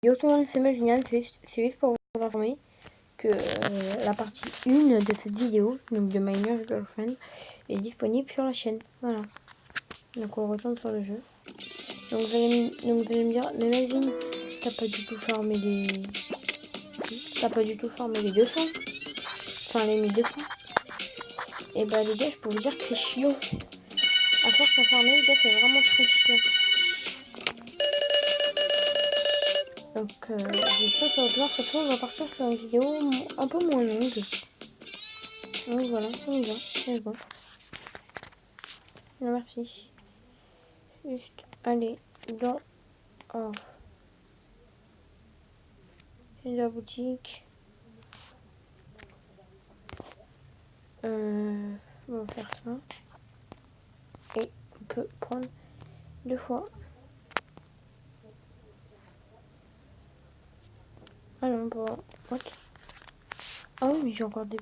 Yo tout le monde, c'est Malvinian, c'est juste pour vous informer que la partie 1 de cette vidéo, donc de My Nurse Girlfriend, est disponible sur la chaîne. Voilà. Donc on retourne sur le jeu. Donc vous allez me dire, mais Malvin, t'as pas du tout formé les... T'as pas du tout formé les 200. Enfin les 1200. Et bah les gars, je peux vous dire que c'est chiant. À force à former, les gars, c'est vraiment très chiant. Donc j'espère que ça va bien. Cette fois, on va partir sur une vidéo un peu moins longue. Donc voilà, on y va. C'est bon. Non, merci. Juste aller dans la boutique. On va faire ça. Et on peut prendre 2 fois. Ah non, bah... What? Ah oui, mais j'ai encore des...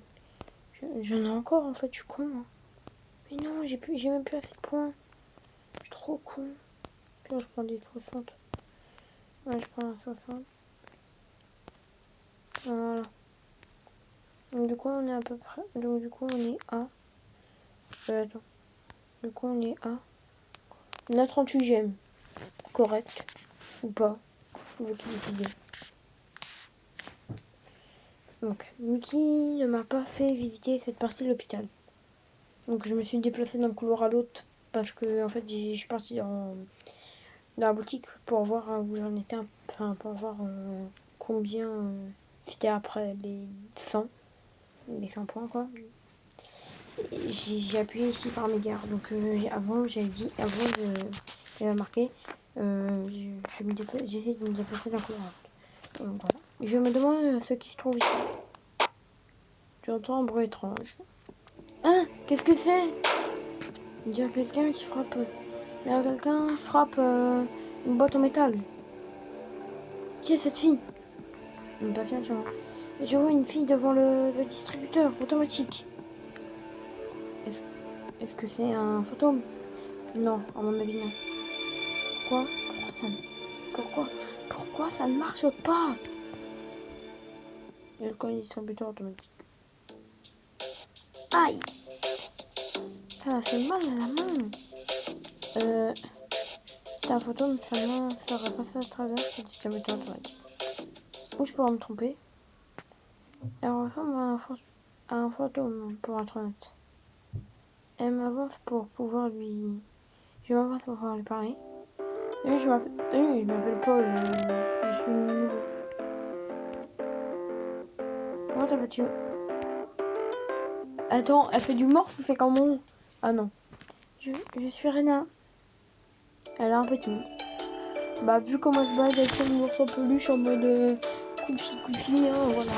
J'en ai encore en fait, je suis con. Hein. Mais non, j'ai même plus assez de points. Je suis trop con. Puis je prends des 60. Ouais, je prends un 60. Voilà. Donc du coup, on est à peu près... Donc du coup, on est à... attends. Du coup, on est à... La 38e. Correct. Ou pas. Vous qui décidez. Donc, Mickey ne m'a pas fait visiter cette partie de l'hôpital. Donc, je me suis déplacée d'un couloir à l'autre parce que, en fait, je suis partie dans la boutique pour voir où j'en étais. Enfin, pour voir combien c'était après les 100. Les 100 points, quoi. J'ai appuyé ici par mégarde. Donc, avant, j'avais dit, j'avais marqué, j'essaie de me déplacer d'un couloir à l'autre. Donc, voilà. Je me demande ce qui se trouve ici. J'entends un bruit étrange. Hein? Qu'est-ce que c'est? Il y a quelqu'un qui frappe. Il y a quelqu'un qui frappe une boîte en métal. Qui est cette fille? Une patiente sur moi. Je vois une fille devant le distributeur automatique. Est-ce que c'est un fantôme? Non, à mon avis non. Pourquoi ça ne marche pas? Il y a le distributeur automatique. Aïe! Ça m'a fait mal à la main. C'est un fantôme, sa main serait passée à travers le distributeur automatique. Ou je pourrais me tromper. Elle ressemble à un fantôme, pour être honnête. Elle m'avance pour pouvoir lui... Je m'avance pour pouvoir lui parler. Oui, je m'appelle Paul. Je suis nouveau. Comment t'appelles-tu? Attends, elle fait du morse ou c'est comment? Ah non. Je suis Rena. Elle est un peu timide. Bah, vu comment elle se balade avec son morceau peluche en mode coufi, hein, voilà.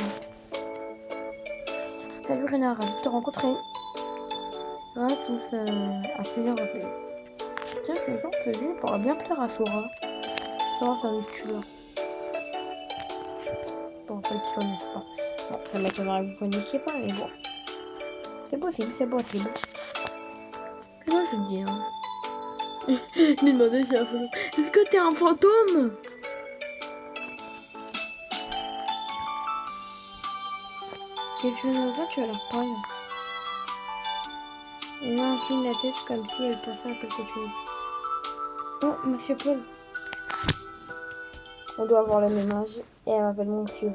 Salut Rena, ravi de te rencontrer. On a tous à plusieurs reprises. Tiens, je pense que lui pourra bien plaire à Sora. Sora, c'est un tueur. Pour ceux qui connaissent pas. Bon, ça m'étonnerait que vous connaissiez pas, mais bon. C'est possible, c'est possible. Qu'est-ce que je veux dire? Lui demander si c'est un fantôme. Est-ce que t'es un fantôme? Si je ne vois pas, tu as l'air pâle. Elle incline la tête comme si elle pensait à quelque chose. Oh, monsieur Paul. On doit avoir le même âge. Et elle m'appelle monsieur.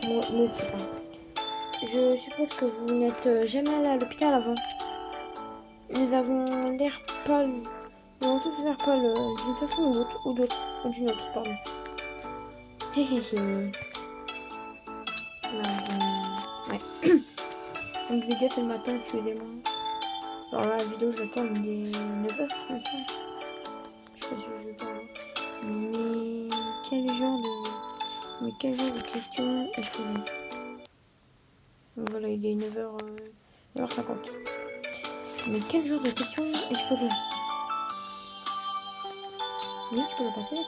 Monsieur, pardon. Je suppose que vous n'êtes jamais allé à l'hôpital avant. Nous avons l'air pâle. Nous avons tous l'air pâle d'une façon ou d'une autre, pardon. Hé hé hé. Ouais. Donc les gars, c'est le matin, excusez-moi. Alors là, la vidéo, je l'attends, il est 9h, je sais pas si je vais pas voir. Mais quel genre de questions ai-je posé? Donc voilà, il est 9h50. Mais quel genre de questions ai-je posé? Oui, tu peux le passer.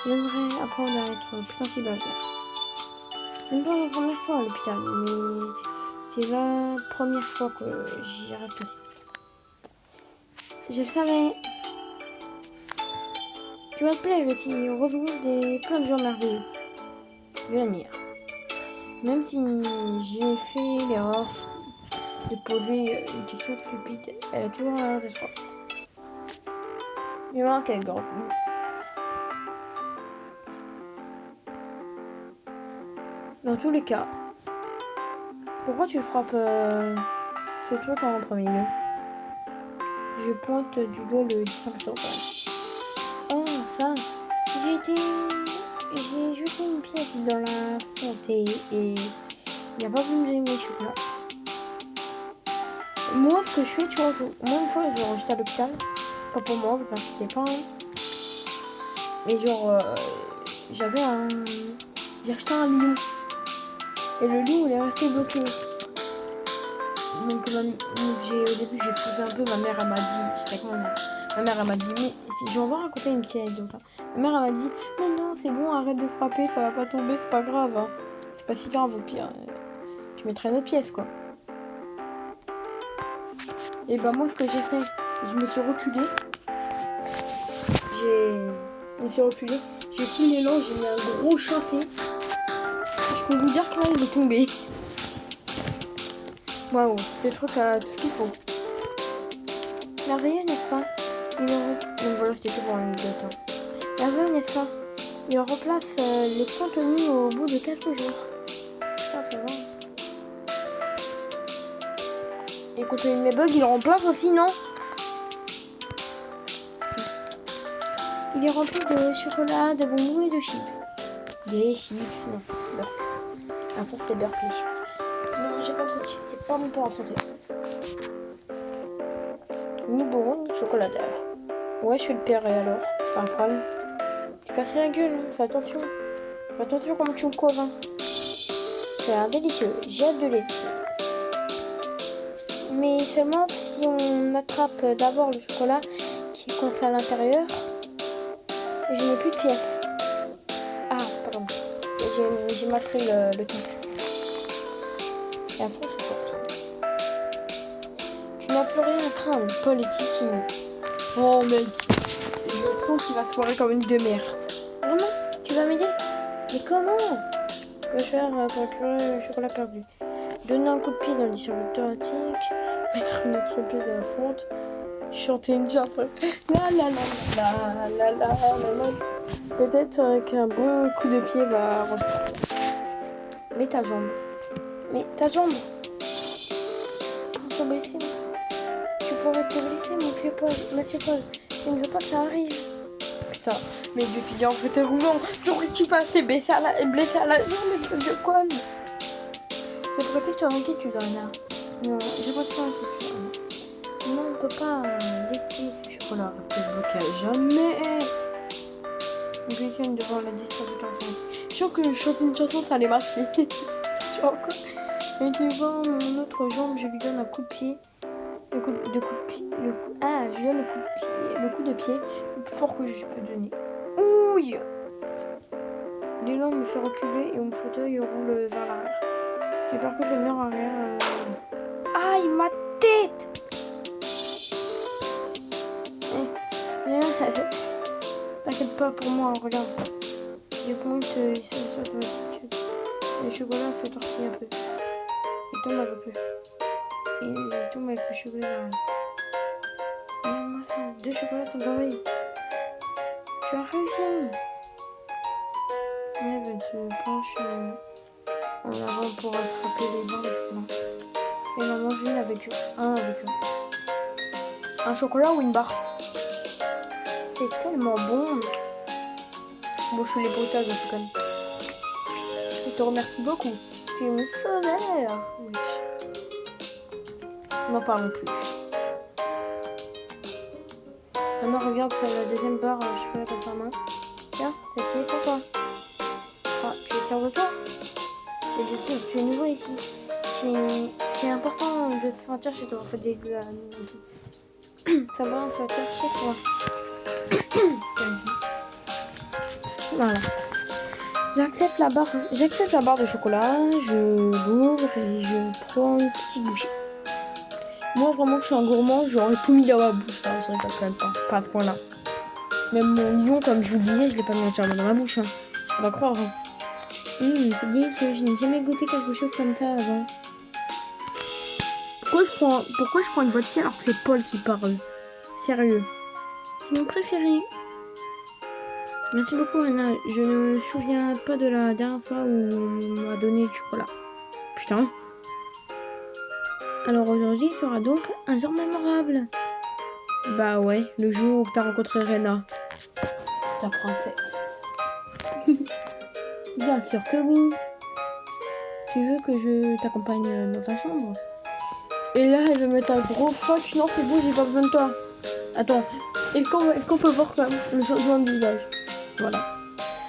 J'aimerais apprendre à être principal. Ce n'est pas la première fois à l'hôpital, mais c'est la première fois que j'y reste aussi. Je le savais. Tu vas te plaire, je t'y retrouve plein de gens merveilleux. Je l'admire. Même si j'ai fait l'erreur de poser une question stupide, elle a toujours l'air d'être forte. Je vois qu'elle grande. Dans tous les cas, pourquoi tu frappes ce truc en premier lieu? Je pointe du doigt le distincteur. Oh, ça, j'ai jeté une pièce dans la fonte et il n'y a pas voulu me donner mes chocolats. Moi, ce que je fais, tu vois, moi une fois, genre, j'étais à l'hôpital, pas pour moi, vous inquiétez pas. Hein. Et genre, j'ai acheté un lion. Et le lion, il est resté bloqué. Donc, au début, j'ai poussé un peu. Ma mère, elle m'a dit, j'étais avec ma mère. Ma mère, elle m'a dit, mais je vais en raconter une petite anecdote. Hein. Ma mère, elle m'a dit, mais non, c'est bon, arrête de frapper, ça va pas tomber, c'est pas grave. Hein. C'est pas si grave, au pire. Tu mettrais une autre pièce, quoi. Et bah, moi, ce que j'ai fait, je me suis reculée. J'ai pris l'élan, j'ai mis un gros chassé. Je peux vous dire que là, il est tombé. Waouh, c'est le truc à tout ce qu'il faut. Merveilleux, n'est-ce pas? Donc voilà, c'était tout pour l'anecdote. Hein. Merveilleux, n'est-ce pas? Il remplace les contenus au bout de 4 jours. Ça va. Et quand il met bug, il remplace aussi, non? Il est rempli de chocolat, de bonbons et de chips. Des chips, non. Beurre. Enfin, c'est beurre les chips. Non, j'ai pas trop de chips, c'est pas bon pour la santé. Ni bonbons, ni chocolat d'ailleurs. Ouais, je suis le père et alors? C'est pas un problème. Tu casses la gueule, hein. Fais attention. Fais attention comment tu me causes. Hein. C'est un délicieux, j'ai hâte de l'essayer. Mais seulement si on attrape d'abord le chocolat qui est coincé à l'intérieur. Je n'ai plus de pièces. Ah, pardon. J'ai mal pris le test. Et à fond, c'est pour finir. Tu n'as plus rien à craindre, Paul est ici. Oh mec, je sens qu'il va se foirer comme une demi-heure. Vraiment? Tu vas m'aider? Mais comment? Que faire pour récupérer le chocolat perdu? Donner un coup de pied dans le dispositif thoracique, mettre notre pied dans la fonte, chanter une jambe. La la la la la la la la. Peut-être qu'un bon coup de pied va refaire. Mais ta jambe. Mais ta jambe. Pour te blesser. Tu pourrais te blesser, monsieur Paul. Je ne veux pas que ça arrive. Putain, mais du fille en fauteuil roulant. J'aurais qui passé blessé à la jambe, je conne. C'est pour que tu as inquiétude, Anna. Non, j'ai pas de inquiétude. Non, on peut pas laisser ce chocolat rester bloqué à jamais. On visionne devant la distributeur. Je sens que chanter une chanson, ça allait marcher. Tu vois quoi? Et devant mon autre jambe, je lui donne un coup de pied. Je lui donne le coup de pied le plus fort que je peux donner. Ouille! L'élan me fait reculer et mon fauteuil roule vers l'arrière. J'ai percuté le mur arrière. Aïe, ma tête! T'inquiète pas pour moi, regarde. Je pointe, ils sont automatiques. Le chocolat se tortille un peu. Il tombe un peu plus. Et il tombe avec le chocolat derrière. Regarde-moi ça, 2 chocolats sont dorés. Tu as réussi. Evan se penche en avant pour attraper les barres de chocolat. Et il en mange une avec eux. Un chocolat ou une barre? C'est tellement bon. Bon, je fais les bruitages en tout cas. Je te remercie beaucoup. Tu es mon sauveur. Oui. N'en parlons plus. Maintenant, regarde la deuxième barre de chocolat dans sa main. Tiens, c'est est pour toi. Ah, tu es fier de toi? Et bien sûr, tu es nouveau ici. C'est important de se sentir chez toi. En fait, ça va se sentir chez toi. Voilà. J'accepte la barre de chocolat, je l'ouvre et je prends une petite bouchée. Moi vraiment que je suis un gourmand, j'aurais tout mis dans ma bouche. Hein, je rigole quand même pas à ce point-là. Même mon lion, comme je vous le disais, je l'ai pas mis entièrement dans ma bouche. Hein. On va croire. Hein. C'est délicieux. Je n'ai jamais goûté quelque chose comme ça avant. Pourquoi je prends une voiture alors que c'est Paul qui parle? Sérieux. C'est mon préféré. Merci beaucoup Anna. Je ne me souviens pas de la dernière fois où on m'a donné du chocolat. Putain. Alors aujourd'hui sera donc un jour mémorable. Bah ouais, le jour où t'as rencontré Rena. Ta princesse. Bien sûr que oui. Tu veux que je t'accompagne dans ta chambre? Et là, elle veut mettre un gros fuck. Non, c'est bon, j'ai pas besoin de toi. Attends, est-ce qu'on peut voir quand même le changement de visage? Voilà.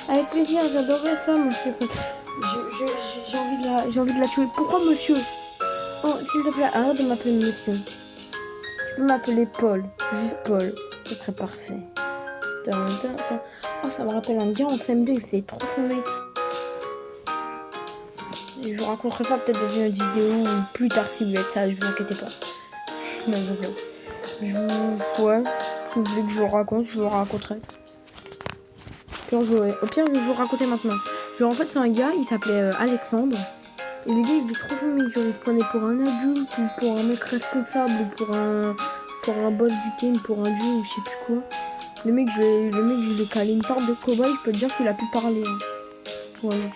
Avec plaisir, j'adorais ça, monsieur. J'ai envie de la tuer. Pourquoi, monsieur? Oh, s'il te plaît, arrête de m'appeler monsieur. Tu peux m'appeler Paul. Juste Paul. Ce serait parfait. Oh, ça me rappelle un gars en CM2, il faisait 300 mecs. Je vous raconterai ça peut-être dans une autre vidéo ou plus tard si vous voulez ça, je vous inquiétez pas. Non, ouais, si vous voulez que je vous raconte, je vous le raconterai. Au pire, je vais vous raconter maintenant. Genre, en fait, c'est un gars, il s'appelait Alexandre. Et le gars, il faisait 300 mecs. Genre, il se prenait pour un adulte ou pour un mec responsable ou pour un boss du game, pour un dieu ou je sais plus quoi. Le mec, je l'ai calé une tarte de cobaye, je peux te dire qu'il a pu parler. Hein. Ouais.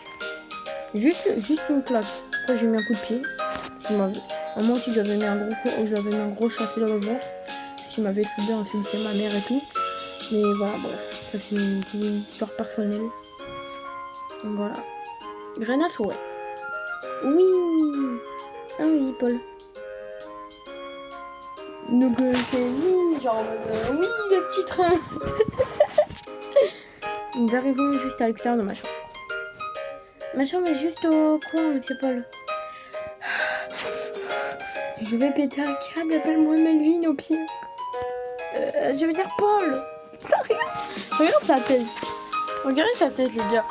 Juste une claque. Après, j'ai mis un coup de pied. À moi aussi, j'avais mis un gros chantier dans le ventre. Parce qu'il m'avait soudé, insulté ma mère et tout. Mais voilà, bref. Ça, c'est une histoire personnelle. Donc voilà. Rena Forêt. Oui. Ah oui, Paul. Donc c'est oui, genre oui, le petit train. Nous arrivons juste à l'extérieur de ma chambre. Ma chambre est juste au coin, monsieur Paul. Je vais péter un câble, appelle-moi Melvin au pied. Je veux dire Paul. Regarde sa tête. On dirait sa tête, le gars.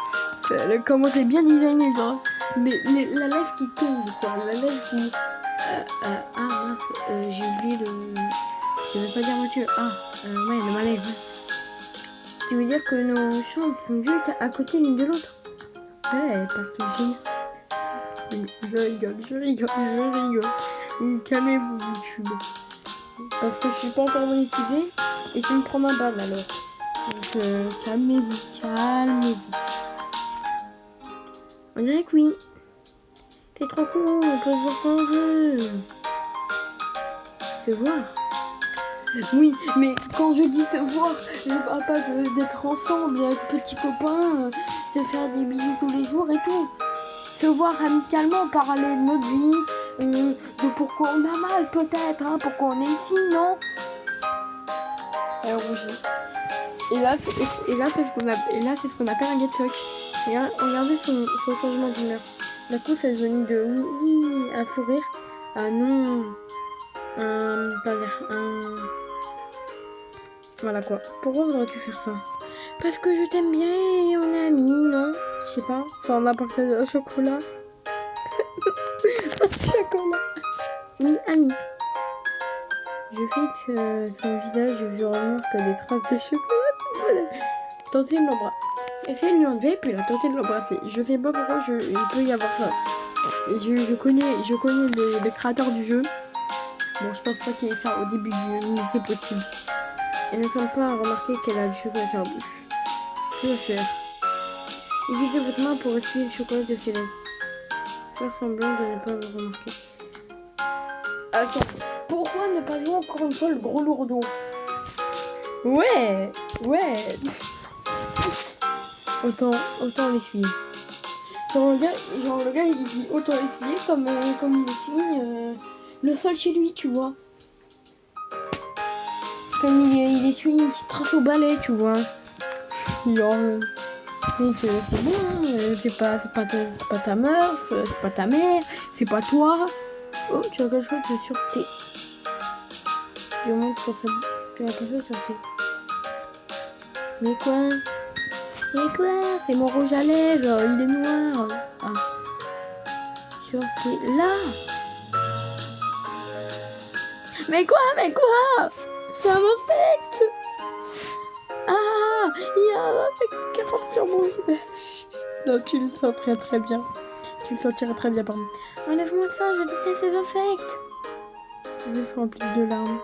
Comment c'est bien designé, genre. La lèvre qui tombe, quoi. La lèvre qui... ah mince, j'ai oublié le... Je vais pas dire Mathieu. Ouais, le malaise. Tu veux dire que nos chambres sont juste à côté l'une de l'autre? Ouais, partout. Je rigole. Calmez-vous, YouTube. Parce que je suis pas encore monétisée et tu me prends ma balle alors. Donc calmez-vous. On dirait que oui. C'est trop cool, on peut se voir quand on veut. Se voir? Oui, mais quand je dis se voir, je parle pas d'être ensemble avec petits copains, de faire des bisous tous les jours et tout. Se voir amicalement, parler de notre vie, de pourquoi on a mal peut-être, hein, pourquoi on est ici, non? Elle rougit. Et là, c'est ce qu'on appelle un get fuck. Regardez son changement d'humeur. D'un coup, ça devenu de oui, un fou rire, à non, voilà quoi. Pourquoi voudrais-tu faire ça? Parce que je t'aime bien et on est amis, non? Je sais pas. Enfin, on a partagé un chocolat. Un chocolat. Oui, amis. Je fixe son visage et je remarque des traces de chocolat. Tentez de l'embrasser. Essayez de lui enlever, puis la tenter de l'embrasser. Je sais pas pourquoi il peut y avoir ça. Et je connais les créateurs du jeu. Bon, je pense pas qu'il y ait ça au début du jeu, mais c'est possible. Elle ne semble pas remarquer qu'elle a du chocolat sur la bouche. Que faire? Évitez votre main pour essuyer le chocolat de ses lèvres. Faire semblant de ne pas vous remarquer. Attends, pourquoi ne pas jouer encore une fois le gros lourdeau? Ouais. Autant l'essuyer. Genre le gars il dit autant l'essuyer comme il essuie le sol chez lui, tu vois. Comme il essuie une petite trace au balai, tu vois. Genre, c'est bon, hein, c'est pas ta meuf, c'est pas ta mère, c'est pas toi. Oh, tu as quelque chose sur T. Je montre sur ça. Tu as quelque chose sur T. Mais quoi? C'est mon rouge à lèvres, il est noir. Ah. Sur T. Là. Mais quoi? C'est un insecte. Ah, il y a un insecte qui rentre sur mon visage. Non, tu le sens très très bien. Tu le sentiras très bien, pardon. Enlève-moi ça, je déteste ces insectes. Je se remplit de larmes.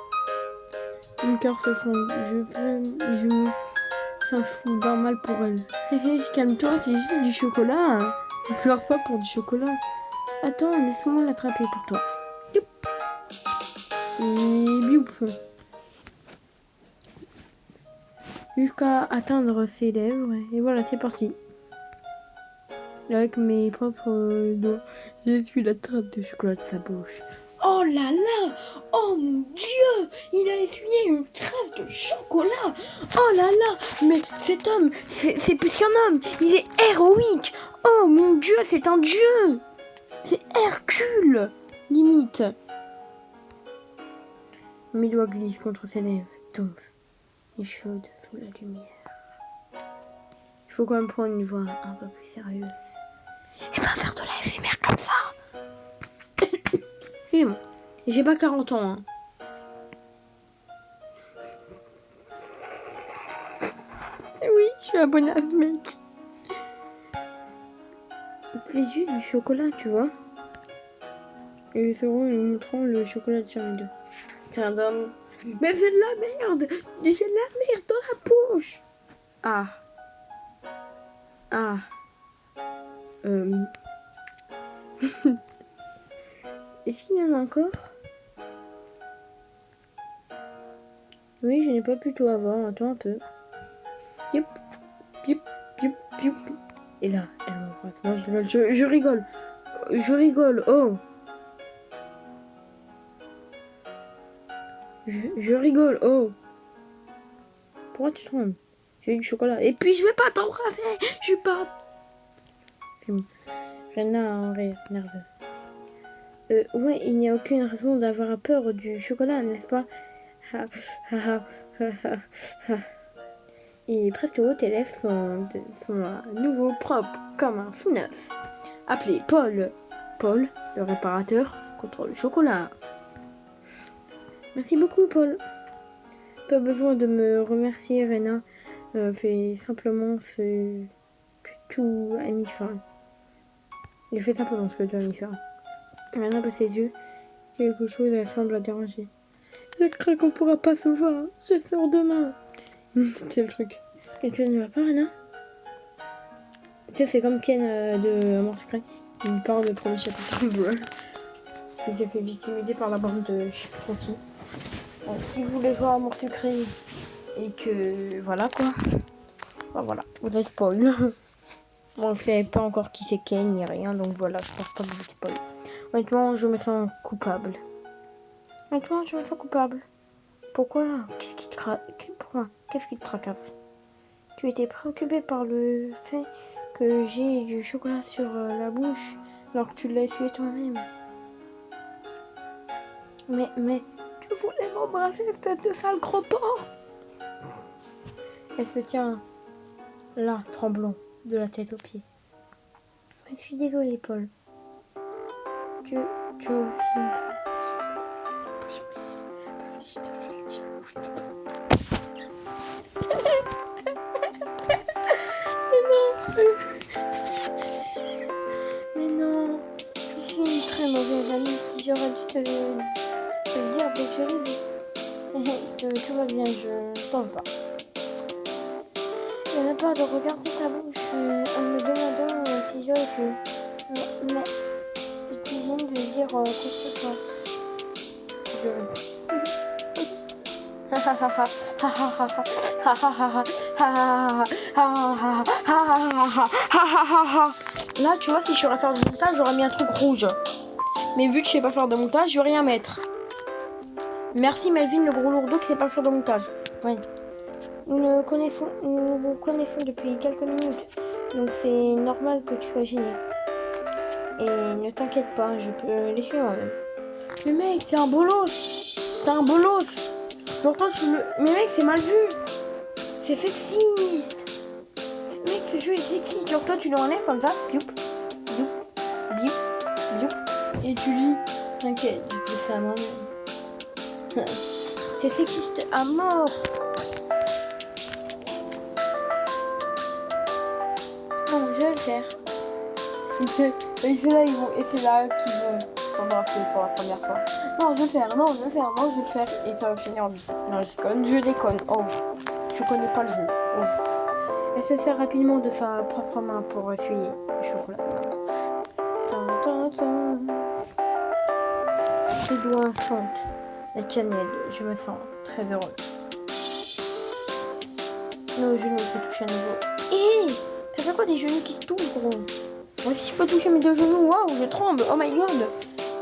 Mon cœur se fonde. Je me sens fou d'un mal pour elle. Hé hé, calme-toi, c'est juste du chocolat. Ne pleure pas pour du chocolat. Attends, laisse-moi l'attraper pour toi. Youp. Et bioup. Jusqu'à atteindre ses lèvres. Et voilà, c'est parti. Avec mes propres doigts, j'essuie la trace de chocolat de sa bouche. Oh là là! Oh mon Dieu! Il a essuyé une trace de chocolat! Oh là là! Mais cet homme, c'est plus qu'un homme! Il est héroïque! Oh mon Dieu, c'est un dieu! C'est Hercule! Limite. Mes doigts glissent contre ses lèvres, douces et chaudes sous la lumière. Il faut quand même prendre une voix un peu plus sérieuse. Et pas faire de la ASMR comme ça! C'est bon. J'ai pas 40 ans. Hein. Oui, je suis abonnée à ce mec. C'est juste du chocolat, tu vois. Et c'est vrai, en montrant le chocolat de Charlie. C'est un homme. Mais c'est de la merde! C'est de la merde dans la poche! Ah. Ah. Est-ce qu'il y en a encore? Oui, je n'ai pas pu tout avoir. Attends un peu. Youp, youp, youp, youp. Et là, elle m'embrasse. Non, je rigole. Je rigole. Je rigole. Oh. Je rigole. Oh. Pourquoi tu trembles? J'ai eu du chocolat. Et puis, je vais pas t'embrasser. Je suis pas... C'est bon. Rena a un rire nerveux. Ouais, il n'y a aucune raison d'avoir peur du chocolat, n'est-ce pas? Et presque haut, tes lèvres sont à nouveau propres comme un fou neuf. Appelez Paul. Paul, le réparateur contre le chocolat. Merci beaucoup, Paul. Pas besoin de me remercier, Rena. Fais simplement ce que tout ami fait. Il fait simplement ce que tout ami fait. Rena baisse ses yeux. Quelque chose semble la déranger. Je crains qu'on pourra pas se voir. Je sors demain. C'est le truc. Quelque chose ne va pas, Rena? Tu sais, c'est comme Ken de Amour Secret. Il parle de premier chapitre. Il s'est fait victimiser par la bande de je sais plus trop qui. Si vous voulez jouer à Amour Secret et que voilà quoi. Bah voilà, vous avez spoil. Bon, je savais pas encore qui c'est Ken ni rien, donc voilà, je pense pas que vous spoil. Honnêtement, je me sens coupable. Honnêtement, je me sens coupable. Pourquoi? Qu'est-ce qui te tracasse? Tu étais préoccupé par le fait que j'ai du chocolat sur la bouche alors que tu l'as essuyé toi-même. Mais, tu voulais m'embrasser, espèce de sale gros porc! Elle se tient là, tremblant, de la tête aux pieds. Je suis désolée, Paul. Tu as aussi une trace. Je te fais le dire. Mais non, je suis une très mauvaise amie. Si j'aurais dû te le dire dès que je l'ai vu. Tout va bien, je t'en veux pas. Je n'ai pas de regarder ta bouche en me demandant si j'aurais pu. Mais je t'imagine de dire quoi que ce soit. Là, tu vois, si je saurais faire du montage, j'aurais mis un truc rouge. Mais vu que je sais pas faire de montage, je vais rien mettre. Merci Melvin, le gros lourdeau qui sait pas faire de montage. Ouais. Nous nous connaissons depuis quelques minutes, donc c'est normal que tu sois gêné. Et ne t'inquiète pas, je peux les faire moi-même. Mais mec, c'est un bolos. T'es un bolos. J'entends sur le... Mais mec, c'est mal vu. C'est sexiste. Mec, ce jeu est sexiste. Genre toi, tu l'enlèves comme ça. Bioup, bioup, bioup, bioup. Et tu lis. T'inquiète, j'ai plus ça à moi-même. C'est sexiste à mort. Angèle, faire. Et c'est là ils vont, et c'est là qu'ils vont s'embrasser pour la première fois. Non, je vais le faire, non, je vais le faire, non, je vais le faire. Et ça va finir en vie. Non, je déconne. Oh, je connais pas le jeu. Oh. Elle se sert rapidement de sa propre main pour essuyer le chocolat. Ses doigts sentent la cannelle. Je me sens très heureux. Nos genoux se touchent à nouveau. Hé, ça fait quoi des genoux qui se touchent, gros? Moi aussi je peux toucher mes 2 genoux. Waouh, je tremble. Oh my god.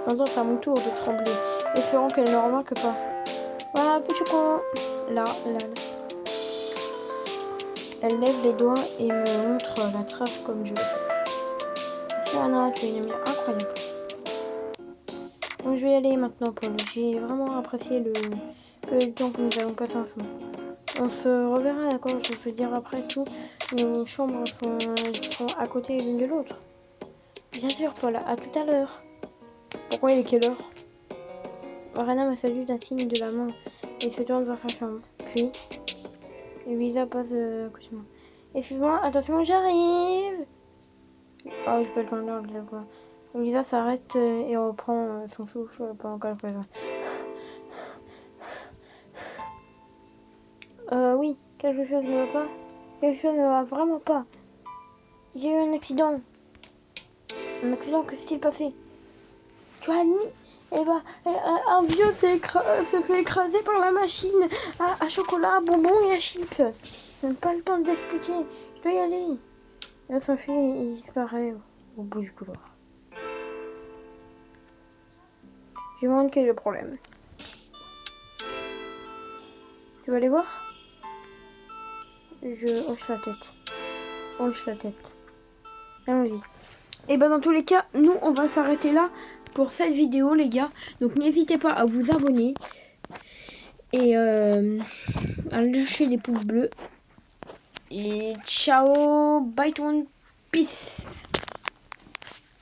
Maintenant c'est à mon tour de trembler, espérant qu'elle ne remarque pas. Voilà, petit con. Là. Elle lève les doigts et me montre la trace comme je le fais. Merci Anna, tu es une amie incroyable. Donc je vais y aller maintenant, Paul. J'ai vraiment apprécié le temps que nous avons passé ensemble. On se reverra, d'accord? Je veux dire, après tout, nos chambres sont à côté l'une de l'autre. Bien sûr, Paul, à tout à l'heure. Pourquoi il est quelle heure? Rana me salue d'un signe de la main et se tourne vers sa chambre. Puis, Luisa passe à côté de moi. Excuse-moi, attention, j'arrive! Oh, j'ai pas le temps de le voir. Luisa s'arrête et reprend son souffle pendant qu'elle fait ça. Oui, quelque chose ne va pas. Quelque chose ne va vraiment pas. J'ai eu un accident. Un accident, que s'est-il passé? Johnny, un vieux se fait écraser par la machine à chocolat, à bonbons et à chips. Je n'ai pas le temps de t'expliquer. Je dois y aller. Elle s'enfuit et il disparaît au bout du couloir. Je me demande quel est le problème. Tu vas aller voir? Je hoche la tête. Allons-y. Et ben dans tous les cas, nous on va s'arrêter là pour cette vidéo les gars. Donc n'hésitez pas à vous abonner et à lâcher des pouces bleus. Et ciao, bye tout le monde, peace.